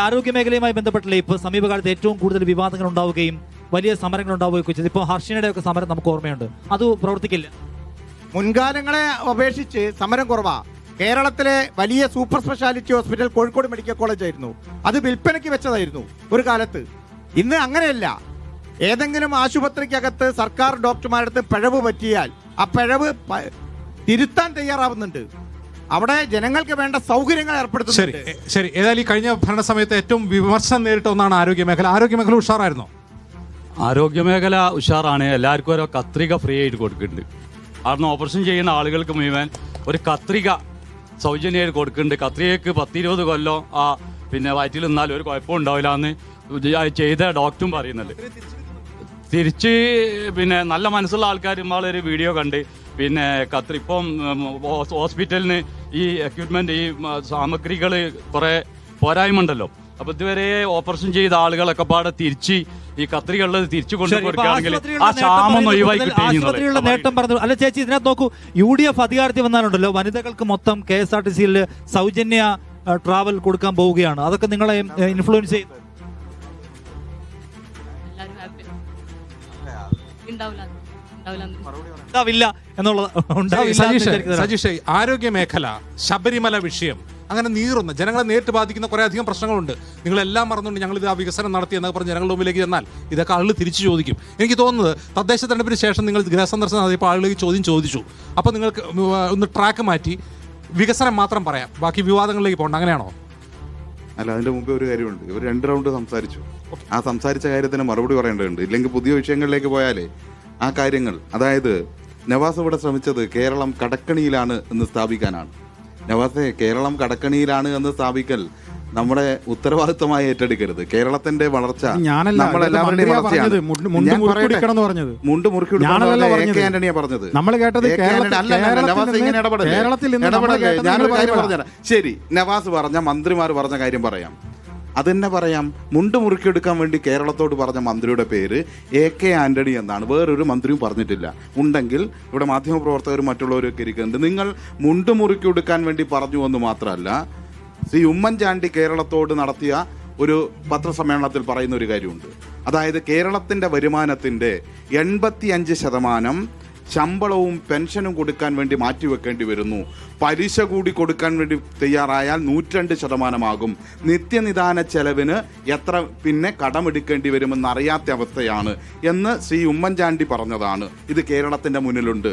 ആരോഗ്യ മേഖലയുമായി ബന്ധപ്പെട്ടല്ലേ ഇപ്പോൾ സമീപകാലത്ത് ഏറ്റവും കൂടുതൽ വിവാദങ്ങൾ ഉണ്ടാവുകയും വലിയ സമരങ്ങൾ ഉണ്ടാവുകയൊക്കെ ചെയ്തു. ഇപ്പോൾ ഹർഷിനയുടെ ഒക്കെ സമരം നമുക്ക് ഓർമ്മയുണ്ട്, അത് പ്രവർത്തിക്കില്ല. മുൻകാലങ്ങളെ അപേക്ഷിച്ച് സമരം കുറവാ. കേരളത്തിലെ വലിയ super speciality hospital Kozhikode medical college ആയിരുന്നു, അത് വിൽപ്പനയ്ക്ക് വെച്ചതായിരുന്നു ഒരു കാലത്ത്. ഇന്ന് അങ്ങനെയല്ല. ഏതെങ്കിലും ആശുപത്രിക്കകത്ത് സർക്കാർ ഡോക്ടർമാരുടെ അടുത്ത് പിഴവ് പറ്റിയാൽ ആ പിഴവ് തിരുത്താൻ തയ്യാറാവുന്നുണ്ട്. അവിടെ ജനങ്ങൾക്ക് വേണ്ട സൗകര്യങ്ങൾ ഏർപ്പെടുത്തുന്നുണ്ട്. ശരി. ഏതായാലും ഈ കഴിഞ്ഞ ഭരണസമയത്ത് ഏറ്റവും വിമർശനം നേരിട്ട ഒന്നാണ് ആരോഗ്യമേഖല. ആരോഗ്യമേഖല ഉഷാറായിരുന്നോ? ആരോഗ്യമേഖല ഉഷാറാണ്. എല്ലാവർക്കും ഓരോ കത്രിക ഫ്രീ ആയിട്ട് കൊടുക്കുന്നുണ്ട്. അവിടെ ഓപ്പറേഷൻ ചെയ്യുന്ന ആളുകൾക്ക് മുഴുവൻ ഒരു കത്രിക സൗജന്യമായിട്ട് കൊടുക്കുന്നുണ്ട്. കത്രികയ്ക്ക് 10-20 കൊല്ലം പിന്നെ വയറ്റിൽ നിന്നാലും ഒരു കുഴപ്പം ഉണ്ടാവില്ല എന്ന് ചെയ്ത ഡോക്ടറും പറയുന്നുണ്ട്. തിരിച്ച് പിന്നെ നല്ല മനസ്സുള്ള ആൾക്കാർ ഒരു വീഡിയോ കണ്ട് പിന്നെ ഇപ്പം ഹോസ്പിറ്റലിന് ഈ എക്യുപ്മെന്റ് ഈ സാമഗ്രികൾ കുറെ പോരായ്മ. അപ്പൊ ഇതുവരെ ഓപ്പറേഷൻ ചെയ്ത ആളുകളൊക്കെ പാടെ തിരിച്ച് ഈ കത്രികളുള്ളത് തിരിച്ചു കൊണ്ടുപോവുകയാണെങ്കിൽ ആ ക്ഷാമം ഒഴിവായി ആശുപത്രികളുടെ നേട്ടം പറഞ്ഞു. അല്ല ചേച്ചി, ഇതിനകത്ത് നോക്കൂ, UDF അധികാരത്തിൽ വന്നാലുണ്ടല്ലോ വനിതകൾക്ക് മൊത്തം KSRTC-യിൽ സൗജന്യ ട്രാവൽ കൊടുക്കാൻ പോവുകയാണ്. അതൊക്കെ നിങ്ങളെ ഇൻഫ്ലുവൻസ് ചെയ്യും? ഉണ്ടാവില്ല എന്നുള്ളത്. സജീഷ്, ആരോഗ്യ മേഖല, ശബരിമല വിഷയം, അങ്ങനെ നീറുന്ന ജനങ്ങളെ നേരിട്ട് ബാധിക്കുന്ന കുറെ അധികം പ്രശ്നങ്ങളുണ്ട്. നിങ്ങളെല്ലാം മറന്നുകൊണ്ട് ഞങ്ങൾ ഇത് വികസനം നടത്തി എന്നൊക്കെ പറഞ്ഞ് ജനങ്ങളുടെ മുമ്പിലേക്ക് ചെന്നാൽ ഇതൊക്കെ ആളുകൾ തിരിച്ചു ചോദിക്കും. എനിക്ക് തോന്നുന്നത് തദ്ദേശ തെരഞ്ഞെടുപ്പിന് ശേഷം നിങ്ങൾ ഗൃഹസന്ദർശനം നടത്തിയപ്പോൾ ആളുകൾ ചോദിച്ചു. അപ്പോൾ നിങ്ങൾക്ക് ഒന്ന് ട്രാക്ക് മാറ്റി വികസനം മാത്രം പറയാം, ബാക്കി വിവാദങ്ങളിലേക്ക് പോകണ്ട, അങ്ങനെയാണോ? അല്ല, അതിന്റെ മുമ്പേ ഒരു കാര്യമുണ്ട്. ഇവർ 2 റൗണ്ട് സംസാരിച്ചു. ആ സംസാരിച്ച കാര്യത്തിന് മറുപടി പറയേണ്ടതുണ്ട്. ഇല്ലെങ്കിൽ പുതിയ വിഷയങ്ങളിലേക്ക് പോയാലേ ആ കാര്യങ്ങൾ, അതായത് നവാസ് ഇവിടെ ശ്രമിച്ചത് കേരളം കടക്കണിയിലാണ് എന്ന് സ്ഥാപിക്കാനാണ്. നവാസെ, കേരളം കടക്കണിയിലാണ് എന്ന് സ്ഥാപിക്കൽ നമ്മുടെ ഉത്തരവാദിത്തമായി ഏറ്റെടുക്കരുത്. കേരളത്തിന്റെ വളർച്ച നമ്മളെല്ലാവരുടെയും വളർച്ചയാണ്. മുണ്ട് മുറുക്കി ആന്റണിയാ പറഞ്ഞത്. ഞാനൊരു കാര്യം പറഞ്ഞുതരാം. ശരി, നവാസ് പറഞ്ഞ മന്ത്രിമാർ പറഞ്ഞ കാര്യം പറയാം. അതെന്നെ പറയാം. മുണ്ട് മുറുക്കിയെടുക്കാൻ വേണ്ടി കേരളത്തോട് പറഞ്ഞ മന്ത്രിയുടെ പേര് AK ആന്റണി എന്നാണ്. വേറൊരു മന്ത്രിയും പറഞ്ഞിട്ടില്ല. ഉണ്ടെങ്കിൽ ഇവിടെ മാധ്യമപ്രവർത്തകരും മറ്റുള്ളവരൊക്കെ ഇരിക്കുന്നുണ്ട്. നിങ്ങൾ മുണ്ട് മുറുക്കിയെടുക്കാൻ വേണ്ടി പറഞ്ഞു എന്ന് മാത്രമല്ല, ശ്രീ ഉമ്മൻചാണ്ടി കേരളത്തോട് നടത്തിയ ഒരു പത്രസമ്മേളനത്തിൽ പറയുന്ന ഒരു കാര്യമുണ്ട്. അതായത് കേരളത്തിൻ്റെ വരുമാനത്തിൻ്റെ 85% ശമ്പളവും പെൻഷനും കൊടുക്കാൻ വേണ്ടി മാറ്റിവെക്കേണ്ടി വരുന്നു. പലിശ കൂടി കൊടുക്കാൻ വേണ്ടി തയ്യാറായാൽ 102% നിത്യനിദാന ചെലവിന് എത്ര പിന്നെ കടമെടുക്കേണ്ടി വരുമെന്ന് അറിയാത്ത അവസ്ഥയാണ് എന്ന് ശ്രീ ഉമ്മൻചാണ്ടി പറഞ്ഞതാണ്. ഇത് കേരളത്തിൻ്റെ മുന്നിലുണ്ട്.